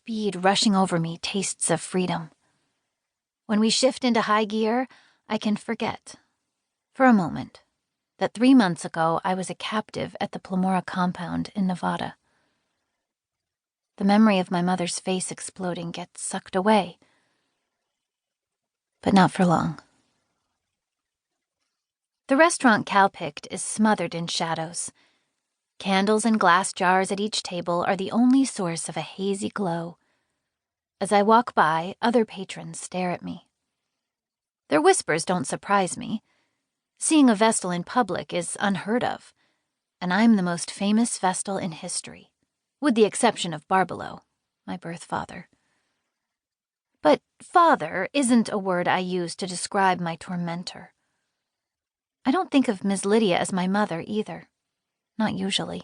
speed rushing over me tastes of freedom. When we shift into high gear, I can forget, for a moment, that 3 months ago I was a captive at the Plamora compound in Nevada. The memory of my mother's face exploding gets sucked away. But not for long. The restaurant Cal picked is smothered in shadows. Candles and glass jars at each table are the only source of a hazy glow. As I walk by, other patrons stare at me. Their whispers don't surprise me. Seeing a Vestal in public is unheard of, and I'm the most famous Vestal in history, with the exception of Barbelo, my birth father. But father isn't a word I use to describe my tormentor. I don't think of Ms. Lydia as my mother either, not usually.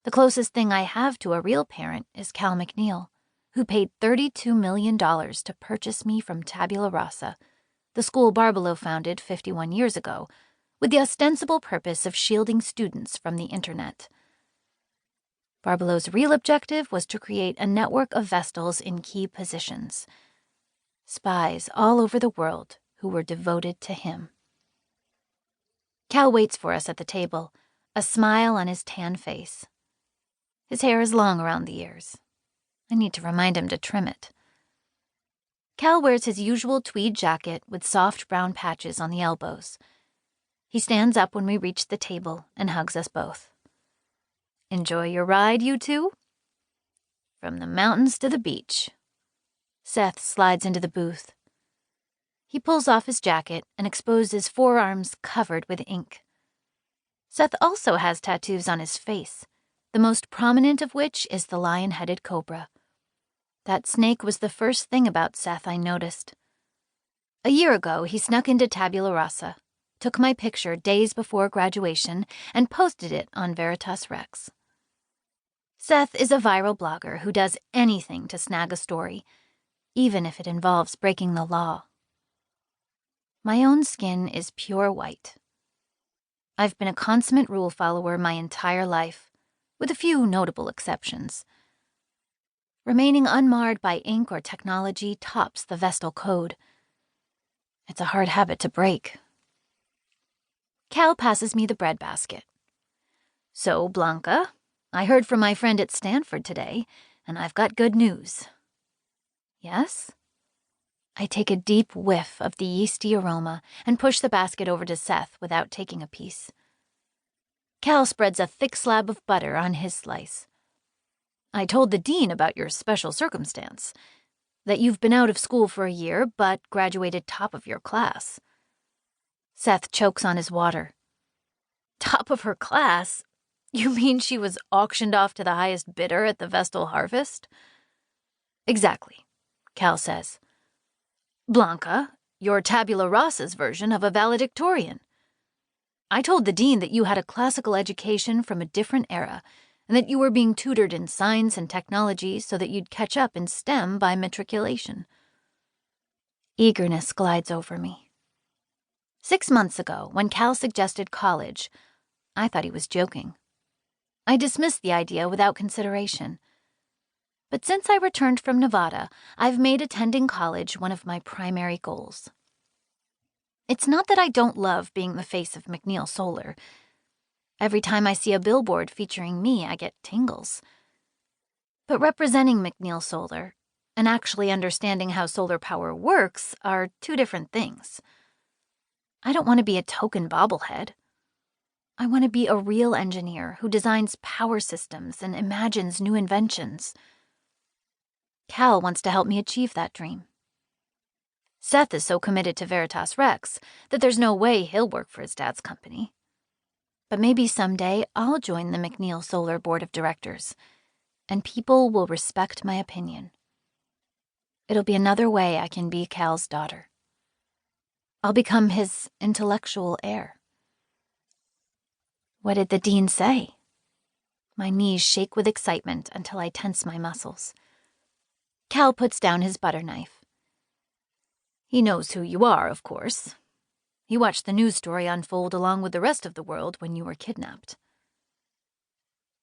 The closest thing I have to a real parent is Cal McNeil, who paid $32 million to purchase me from Tabula Rasa, the school Barbelo founded 51 years ago, with the ostensible purpose of shielding students from the internet. Barbelo's real objective was to create a network of Vestals in key positions, spies all over the world who were devoted to him. Cal waits for us at the table, a smile on his tan face. His hair is long around the ears. I need to remind him to trim it. Cal wears his usual tweed jacket with soft brown patches on the elbows. He stands up when we reach the table and hugs us both. "Enjoy your ride, you two?" "From the mountains to the beach." Seth slides into the booth. He pulls off his jacket and exposes forearms covered with ink. Seth also has tattoos on his face, the most prominent of which is the lion-headed cobra. That snake was the first thing about Seth I noticed. A year ago, he snuck into Tabula Rasa, took my picture days before graduation, and posted it on Veritas Rex. Seth is a viral blogger who does anything to snag a story, even if it involves breaking the law. My own skin is pure white. I've been a consummate rule follower my entire life, with a few notable exceptions. Remaining unmarred by ink or technology tops the Vestal code. It's a hard habit to break. Cal passes me the breadbasket. "So, Blanca, I heard from my friend at Stanford today, and I've got good news." "Yes?" I take a deep whiff of the yeasty aroma and push the basket over to Seth without taking a piece. Cal spreads a thick slab of butter on his slice. "I told the dean about your special circumstance, that you've been out of school for a year but graduated top of your class." Seth chokes on his water. "Top of her class? You mean she was auctioned off to the highest bidder at the Vestal Harvest?" "Exactly," Cal says. "Blanca, you're Tabula Rasa's version of a valedictorian. I told the dean that you had a classical education from a different era and that you were being tutored in science and technology so that you'd catch up in STEM by matriculation." Eagerness glides over me. 6 months ago, when Cal suggested college, I thought he was joking. I dismissed the idea without consideration. But since I returned from Nevada, I've made attending college one of my primary goals. It's not that I don't love being the face of McNeil Solar. Every time I see a billboard featuring me, I get tingles. But representing McNeil Solar and actually understanding how solar power works are two different things. I don't want to be a token bobblehead. I want to be a real engineer who designs power systems and imagines new inventions. Cal wants to help me achieve that dream. Seth is so committed to Veritas Rex that there's no way he'll work for his dad's company. But maybe someday I'll join the McNeil Solar Board of Directors, and people will respect my opinion. It'll be another way I can be Cal's daughter. I'll become his intellectual heir. What did the dean say? My knees shake with excitement until I tense my muscles. Cal puts down his butter knife. "He knows who you are, of course. He watched the news story unfold along with the rest of the world when you were kidnapped."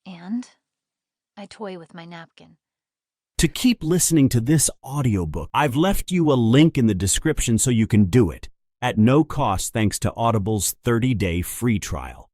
"And?" I toy with my napkin. To keep listening to this audiobook, I've left you a link in the description so you can do it, at no cost thanks to Audible's 30-day free trial.